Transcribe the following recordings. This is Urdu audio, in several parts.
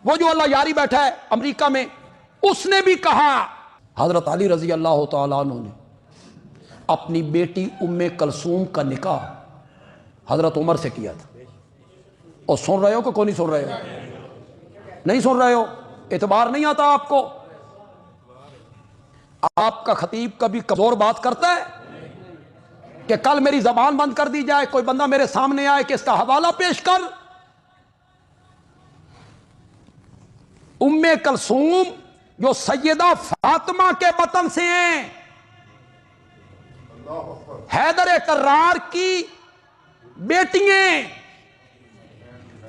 وہ جو اللہ یاری بیٹھا ہے امریکہ میں، اس نے بھی کہا، حضرت علی رضی اللہ تعالیٰ عنہ نے اپنی بیٹی ام کلثوم کا نکاح حضرت عمر سے کیا تھا۔ اور سن رہے ہو کہ کوئی نہیں سن رہے ہو؟ نہیں سن رہے ہو؟ اعتبار نہیں آتا آپ کو؟ آپ کا خطیب کبھی کمزور بات کرتا ہے کہ کل میری زبان بند کر دی جائے، کوئی بندہ میرے سامنے آئے کہ اس کا حوالہ پیش کر؟ ام کلثوم جو سیدہ فاطمہ کے بطن سے ہیں، حیدر کرار کی بیٹی ہیں،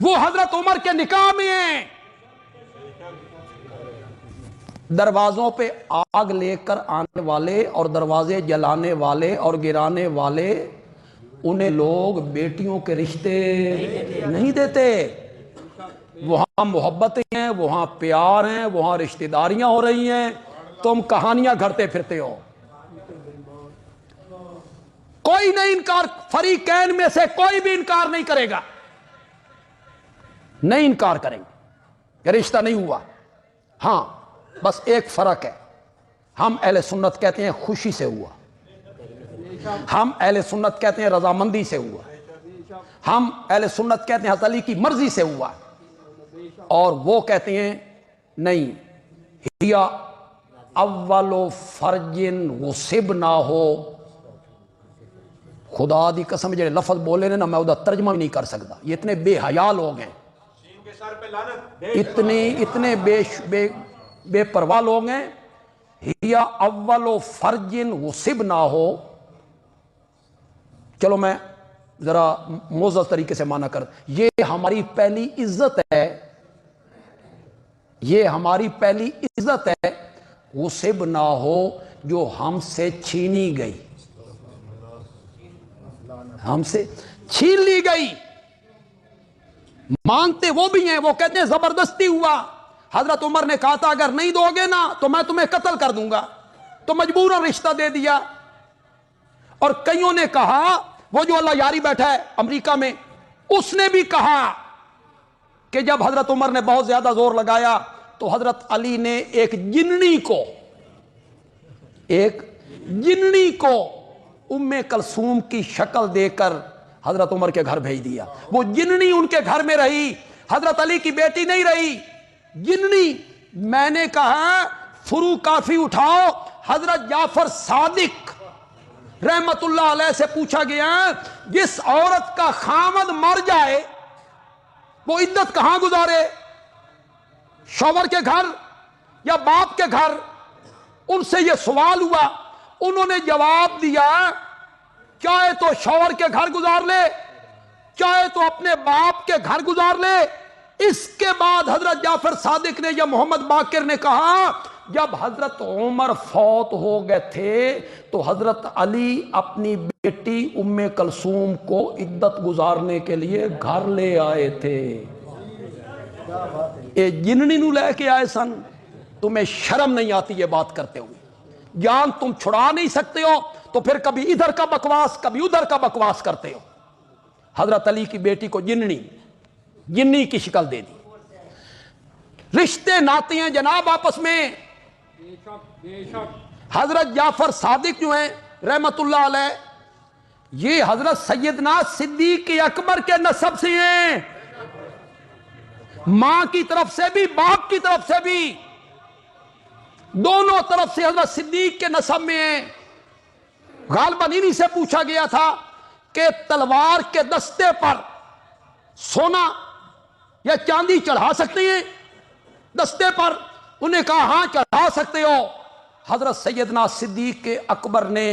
وہ حضرت عمر کے نکاح میں ہیں۔ دروازوں پہ آگ لے کر آنے والے اور دروازے جلانے والے اور گرانے والے، انہیں لوگ بیٹیوں کے رشتے نہیں دیتے۔ وہاں محبتیں ہیں، وہاں پیار ہیں، وہاں رشتہ داریاں ہو رہی ہیں، تم کہانیاں گھڑتے پھرتے ہو۔ کوئی نہیں انکار، فریقین میں سے کوئی بھی انکار نہیں کرے گا، نہیں انکار کریں گے کہ رشتہ نہیں ہوا۔ ہاں بس ایک فرق ہے، ہم اہل سنت کہتے ہیں خوشی سے ہوا، ہم اہل سنت کہتے ہیں رضامندی سے ہوا، ہم اہل سنت کہتے ہیں حضرت علی کی مرضی سے ہوا، اور وہ کہتے ہیں نہیں، ہیا اول فرج غصب نہ ہو۔ خدا دی قسم جڑے لفظ بولے نے نا، میں وہ ترجمہ بھی نہیں کر سکتا، یہ اتنے بے حیا لوگ ہیں، اتنے بے پرواہ لوگ ہیں۔ ہیا اول فرج غصب نہ ہو، چلو میں ذرا موزز طریقے سے معنی کر، یہ ہماری پہلی عزت ہے، یہ ہماری پہلی عزت ہے، غصب نہ ہو جو ہم سے چھینی گئی، ہم سے چھین لی گئی۔ مانتے وہ بھی ہیں، وہ کہتے ہیں زبردستی ہوا۔ حضرت عمر نے کہا تھا اگر نہیں دو گے نا تو میں تمہیں قتل کر دوں گا، تو مجبوراً رشتہ دے دیا۔ اور کئیوں نے کہا، وہ جو اللہ یاری بیٹھا ہے امریکہ میں، اس نے بھی کہا کہ جب حضرت عمر نے بہت زیادہ زور لگایا تو حضرت علی نے ایک جننی کو ام کلثوم کی شکل دے کر حضرت عمر کے گھر بھیج دیا۔ وہ جننی ان کے گھر میں رہی، حضرت علی کی بیٹی نہیں رہی، جننی۔ میں نے کہا فرو کافی اٹھاؤ، حضرت جعفر صادق رحمت اللہ علیہ سے پوچھا گیا جس عورت کا خامد مر جائے وہ عدت کہاں گزارے، شوہر کے گھر یا باپ کے گھر؟ ان سے یہ سوال ہوا، انہوں نے جواب دیا چاہے تو شوہر کے گھر گزار لے، چاہے تو اپنے باپ کے گھر گزار لے۔ اس کے بعد حضرت جعفر صادق نے یا محمد باقر نے کہا جب حضرت عمر فوت ہو گئے تھے تو حضرت علی اپنی بیٹی ام کلثوم کو عدت گزارنے کے لیے گھر لے آئے تھے، اے جننی نو لے کے آئے سن۔ تمہیں شرم نہیں آتی یہ بات کرتے ہوئے؟ جان تم چھڑا نہیں سکتے ہو تو پھر کبھی ادھر کا بکواس کبھی ادھر کا بکواس کرتے ہو۔ حضرت علی کی بیٹی کو جنی کی شکل دے دی۔ رشتے ناتے ہیں جناب آپس میں۔ حضرت جعفر صادق جو ہیں رحمت اللہ علیہ، یہ حضرت سیدنا صدیق اکبر کے نسب سے ہیں، ماں کی طرف سے بھی باپ کی طرف سے بھی، دونوں طرف سے حضرت صدیق کے نسب میں ہیں۔ غالباً انہی سے پوچھا گیا تھا کہ تلوار کے دستے پر سونا یا چاندی چڑھا سکتے ہیں دستے پر؟ انہیں کہا ہاں چڑھا سکتے ہو۔ حضرت سیدنا صدیق اکبر نے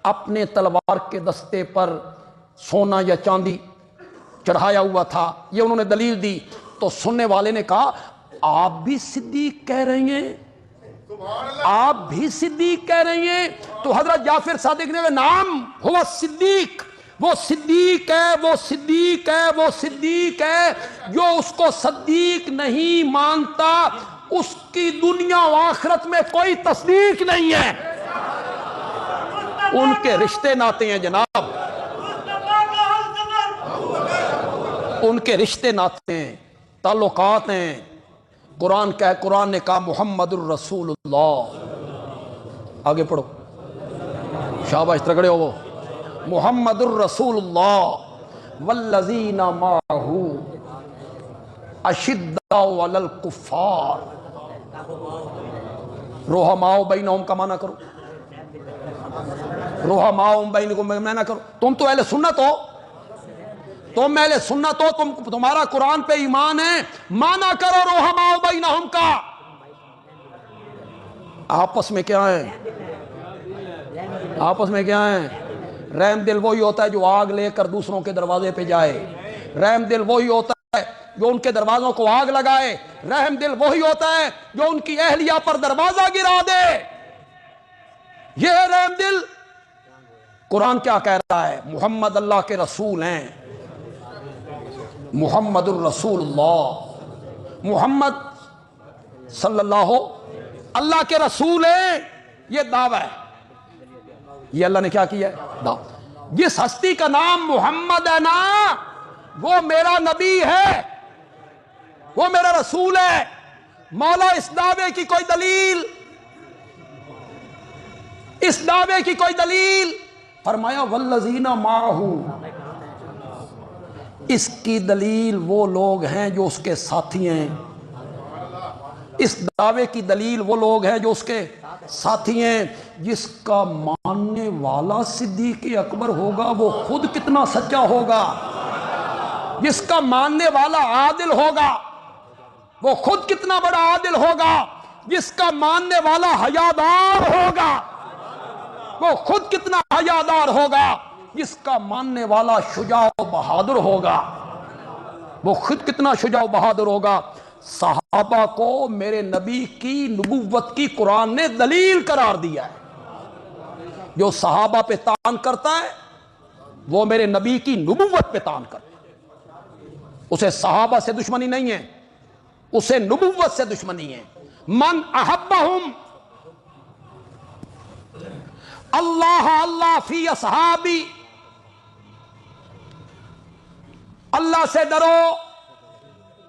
اپنے تلوار کے دستے پر سونا یا چاندی چڑھایا ہوا تھا، یہ انہوں نے دلیل دی۔ تو سننے والے نے کہا آپ بھی صدیق کہہ رہے ہیں، آپ بھی صدیق کہہ رہی ہیں؟ تو حضرت جعفر صادق نے نام ہوا صدیق، وہ صدیق ہے، وہ صدیق ہے، وہ صدیق ہے۔ جو اس کو صدیق نہیں مانتا اس کی دنیا و آخرت میں کوئی تصدیق نہیں ہے۔ ان کے رشتے ناتے ہیں جناب، ان کے رشتے ناتے ہیں، تعلقات ہیں۔ قرآن نے کہا محمد الرسول اللہ. آگے پڑھو، شاباش تگڑے ہو. وہ محمد الرسول اللہ والذین معہ اشداء علی الکفار رحماء بینہم کا معنی کرو. رحماء بینکم معنی کرو. تم تو اہل سنت ہو، تم اہل سنت ہو، تمہارا قرآن پہ ایمان ہے، معنی کرو رحماء بینہم کا. آپس میں کیا ہے؟ آپس میں کیا ہے؟ رحم دل وہی ہوتا ہے جو آگ لے کر دوسروں کے دروازے پہ جائے. رحم دل وہی ہوتا ہے جو ان کے دروازوں کو آگ لگائے. رحم دل وہی ہوتا ہے جو ان کی اہلیہ پر دروازہ گرا دے. یہ ہے رحم دل. قرآن کیا کہہ رہا ہے؟ محمد اللہ کے رسول ہیں، محمد الرسول اللہ، محمد صلی اللہ کے رسول ہیں. یہ دعویٰ ہے، یہ اللہ نے کیا کیا ہے؟ دعویٰ. جس ہستی کا نام محمد ہے نا، وہ میرا نبی ہے، وہ میرا رسول ہے. مولا اس دعوے کی کوئی دلیل، اس دعوے کی کوئی دلیل؟ فرمایا والذین معہ. اس کی دلیل وہ لوگ ہیں جو اس کے ساتھی ہیں. اس دعوے کی دلیل وہ لوگ ہیں جو اس کے ساتھی ہیں. جس کا ماننے والا صدیق اکبر ہوگا وہ خود کتنا سچا ہوگا. جس کا ماننے والا عادل ہوگا وہ خود کتنا بڑا عادل ہوگا. جس کا ماننے والا حیادار ہوگا وہ خود کتنا حیادار ہوگا. جس کا ماننے والا شجاع و بہادر ہوگا وہ خود کتنا شجاع و بہادر ہوگا. صحابہ کو میرے نبی کی نبوت کی قرآن نے دلیل قرار دیا ہے. جو صحابہ پہ تان کرتا ہے وہ میرے نبی کی نبوت پہ تان کرتا ہے. اسے صحابہ سے دشمنی نہیں ہے، اسے نبوت سے دشمنی ہے. من احبہم اللہ اللہ فی اصحابی. اللہ سے ڈرو،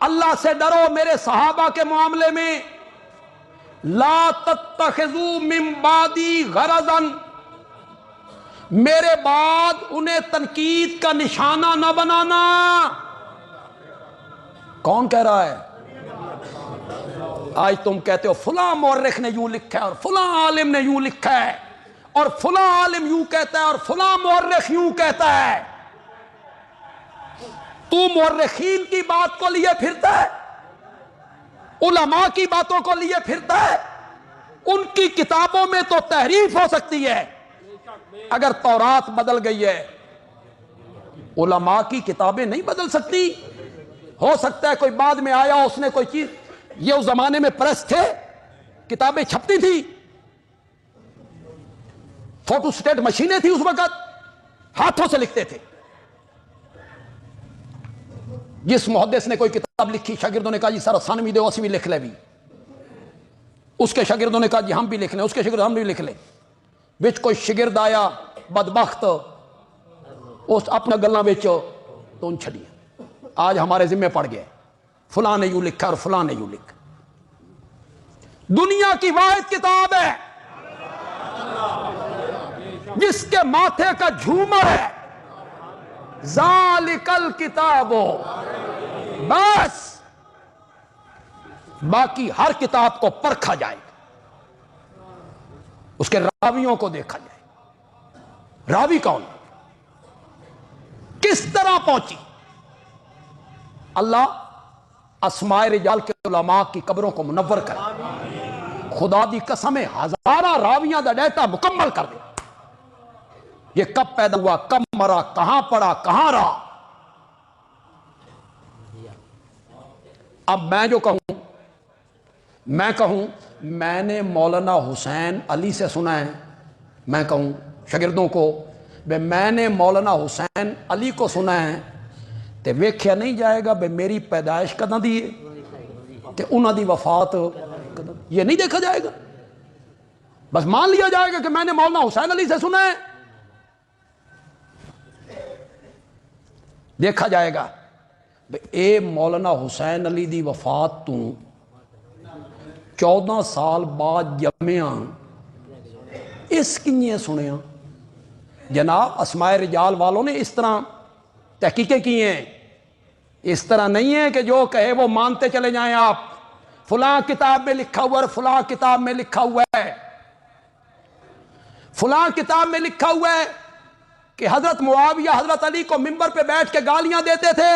اللہ سے ڈرو میرے صحابہ کے معاملے میں. لا تتخذوا من بعدی غرضا. میرے بعد انہیں تنقید کا نشانہ نہ بنانا. کون کہہ رہا ہے؟ آج تم کہتے ہو فلاں مورخ نے یوں لکھا ہے اور فلاں عالم نے یوں لکھا ہے اور فلاں عالم یوں کہتا ہے اور فلاں مورخ یوں کہتا ہے. تو مورخین کی بات کو لیے پھرتا ہے، علماء کی باتوں کو لیے پھرتا ہے. ان کی کتابوں میں تو تحریف ہو سکتی ہے. اگر تورات بدل گئی ہے، علماء کی کتابیں نہیں بدل سکتی. ہو سکتا ہے کوئی بعد میں آیا اس نے کوئی چیز. یہ اس زمانے میں پریس تھے، کتابیں چھپتی تھی، فوٹو سٹیٹ مشینیں تھی اس وقت، ہاتھوں سے لکھتے تھے. جس محدث نے کوئی کتاب لکھی، شاگردوں نے کہا جی سر ثانوی دو اسی بھی لکھ لے بھی. اس کے شاگردوں نے کہا جی ہم بھی لکھ لیں، اس کے شاگرد ہم بھی لکھ لیں. بچ کوئی شاگرد آیا بدبخت، اس اپنا گلاں بچ تو ان چھڑی. آج ہمارے ذمہ پڑ گئے فلاں نے یوں لکھا اور فلاں نے یوں لکھا. دنیا کی واحد کتاب ہے جس کے ماتھے کا جھومر ہے ذالک الکتاب. بس باقی ہر کتاب کو پرکھا جائے گا، اس کے راویوں کو دیکھا جائے گا. راوی کون، کس طرح پہنچی. اللہ اسماء رجال کے علماء کی قبروں کو منور کرے. خدا دی قسم ہزارہ راویاں دا ڈیٹا مکمل کر دے. یہ کب پیدا ہوا، کب مرا، کہاں پڑا، کہاں رہا. اب میں جو کہوں میں نے مولانا حسین علی سے سنا ہے، میں کہوں شاگردوں کو میں نے مولانا حسین علی کو سنا ہے، تے ویکھیا نہیں جائے گا میری پیدائش کداں دی ہے تے انہاں دی وفات کداں. یہ نہیں دیکھا جائے گا. بس مان لیا جائے گا کہ میں نے مولانا حسین علی سے سنا ہے. دیکھا جائے گا اے مولانا حسین علی دی وفات تو 14 سال بعد جمعیاں اس کنیے سنیا جناب اسماء رجال والوں نے اس طرح تحقیقیں کی ہیں، اس طرح نہیں ہے کہ جو کہے وہ مانتے چلے جائیں آپ، فلاں کتاب میں لکھا ہوا ہے، فلاں کتاب میں لکھا ہوا ہے، فلاں کتاب میں لکھا ہوا ہے کہ حضرت معاویہ حضرت علی کو منبر پہ بیٹھ کے گالیاں دیتے تھے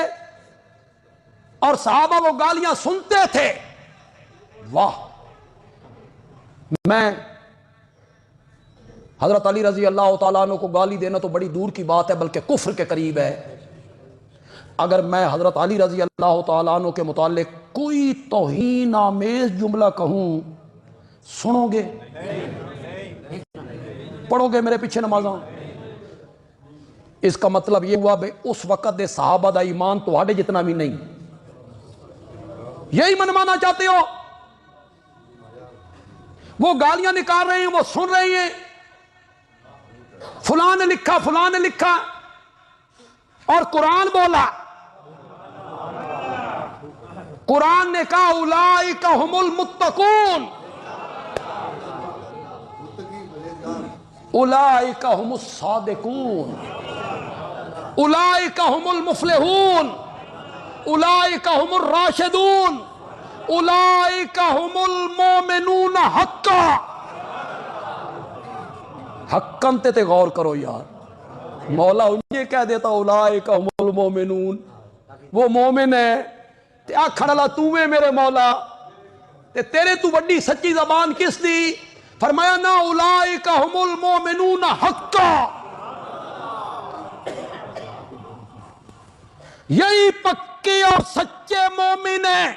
اور صحابہ وہ گالیاں سنتے تھے۔ واہ، میں حضرت علی رضی اللہ تعالیٰ عنہ کو گالی دینا تو بڑی دور کی بات ہے، بلکہ کفر کے قریب ہے۔ اگر میں حضرت علی رضی اللہ تعالیٰ عنہ کے متعلق کوئی توہین آمیز جملہ کہوں، سنو گے؟ پڑھو گے میرے پیچھے نمازاں؟ اس کا مطلب یہ ہوا بھئی اس وقت دے صحابہ دا ایمان تو آڑے جتنا بھی نہیں، یہی منوانا چاہتے ہو؟ وہ گالیاں نکال رہے ہیں، وہ سن رہے ہیں، فلاں نے لکھا، فلاں نے لکھا، اور قرآن بولا، قرآن نے کہا اولئک ھم المتقون، اولئک ھم الصادقون، اولئک ھم المفلحون، اولئک ھم الراشدون، اولئک ھم المؤمنون حقا۔ حقاً تے غور کرو یار، مولا انہیں کہہ دیتا اولئک ھم المؤمنون، وہ مومن ہے تے آکھن اللہ تو میں میرے مولا تے تیرے تو بڑی سچی زبان کس دی؟ فرمایا نا اولئک ھم المؤمنون حقا، یہی پکے اور سچے مومن ہیں۔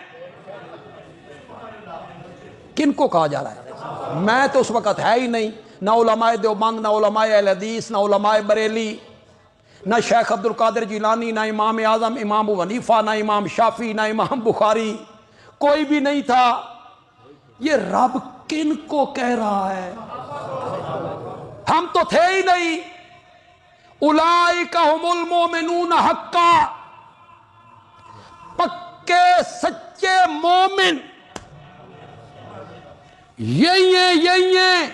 کن کو کہا جا رہا ہے؟ میں تو اس وقت ہے ہی نہیں، نہ علماء دیوبند، نہ علماء اہل حدیث، نہ علماء بریلی، نہ شیخ عبد القادر جیلانی، نہ امام اعظم امام ابو حنیفہ، نہ امام شافعی، نہ امام بخاری، کوئی بھی نہیں تھا۔ یہ رب کن کو کہہ رہا ہے؟ ہم تو تھے ہی نہیں۔ اولئک ھم المؤمنون حقا، پکے سچے مومن یہی ہیں، یہی ہیں۔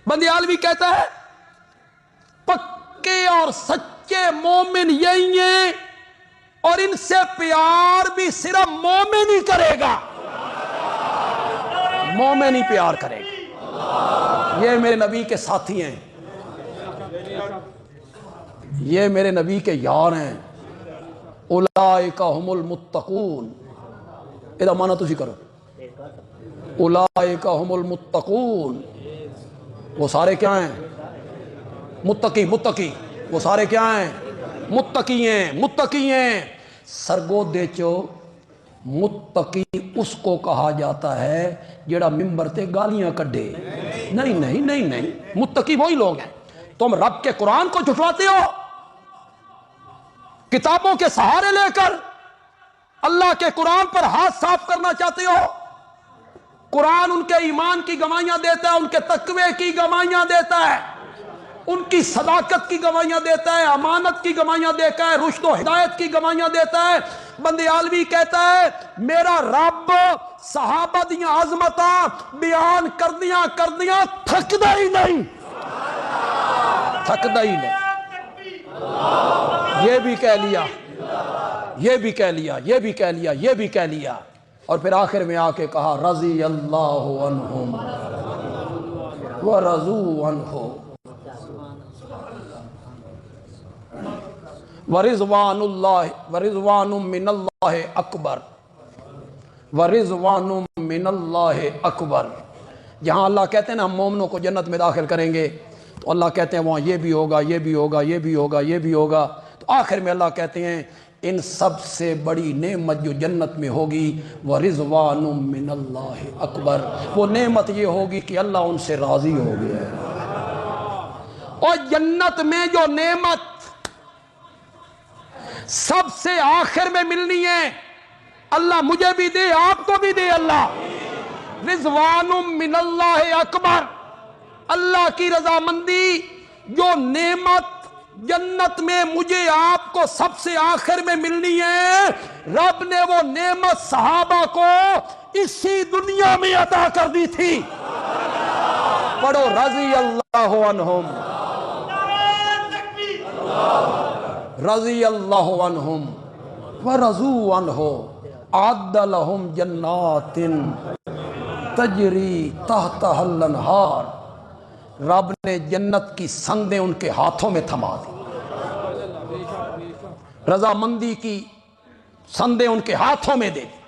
بندیالوی کہتا ہے پکے اور سچے مومن یہی ہیں، اور ان سے پیار بھی صرف مومن ہی کرے گا، مومن ہی پیار کرے گا۔ یہ میرے نبی کے ساتھی ہیں، یہ میرے نبی کے یار ہیں۔ اولئک ھم المتقون، ادا مانا تسی کرو، اولئک ھم المتقون، وہ سارے کیا ہیں؟ متقی، متقی، وہ سارے کیا ہیں؟ متقی ہیں، متقی ہیں۔ سرگو دیچو متقی اس کو کہا جاتا ہے جڑا ممبر تے گالیاں کڈے۔ نہیں نہیں نہیں نہیں، متقی وہی لوگ ہیں۔ تم رب کے قرآن کو جھٹلاتے ہو، کتابوں کے سہارے لے کر اللہ کے قرآن پر ہاتھ صاف کرنا چاہتے ہو۔ قرآن ان کے ایمان کی گواہیاں دیتا ہے، ان کے تقوی کی گواہیاں دیتا ہے، ان کی صداقت کی گواہیاں دیتا ہے، امانت کی گواہیاں دیتا ہے، رشد و ہدایت کی گواہیاں دیتا ہے۔ بندیالوی کہتا ہے میرا رب صحابہ دیاں عظمتاں بیان کردیاں تھکدا ہی نہیں، تھکدا ہی نہیں۔ یہ بھی کہہ لیا، یہ بھی کہہ لیا، یہ بھی کہہ لیا، یہ بھی کہہ لیا، اور پھر آخر میں آ کے کہا رضی اللہ عنہم ورضوا عنہ ورضوان من اللہ اکبر، ورضوان من اللہ اکبر۔ جہاں اللہ کہتے ہیں نا ہم مومنوں کو جنت میں داخل کریں گے، تو اللہ کہتے ہیں وہاں یہ بھی ہوگا، یہ بھی ہوگا، یہ بھی ہوگا، یہ بھی ہوگا۔ تو آخر میں اللہ کہتے ہیں ان سب سے بڑی نعمت جو جنت میں ہوگی وَرِضْوَانٌ مِّنَ اللَّهِ اکبر، وہ نعمت یہ ہوگی کہ اللہ ان سے راضی ہو گیا ہے۔ اور جنت میں جو نعمت سب سے آخر میں ملنی ہے، اللہ مجھے بھی دے، آپ کو بھی دے اللہ۔ رضوان من اللہ اکبر، اللہ کی رضامندی جو نعمت جنت میں مجھے آپ کو سب سے آخر میں ملنی ہے، رب نے وہ نعمت صحابہ کو اسی دنیا میں عطا کر دی تھی۔ پڑھو رضی اللہ عنہم، رضی اللہ عنہم ورضوا عنہ اعد لہم جنات تجری تحتہا الانہار۔ رب نے جنت کی سندیں ان کے ہاتھوں میں تھما دی، رضامندی کی سندیں ان کے ہاتھوں میں دے دی۔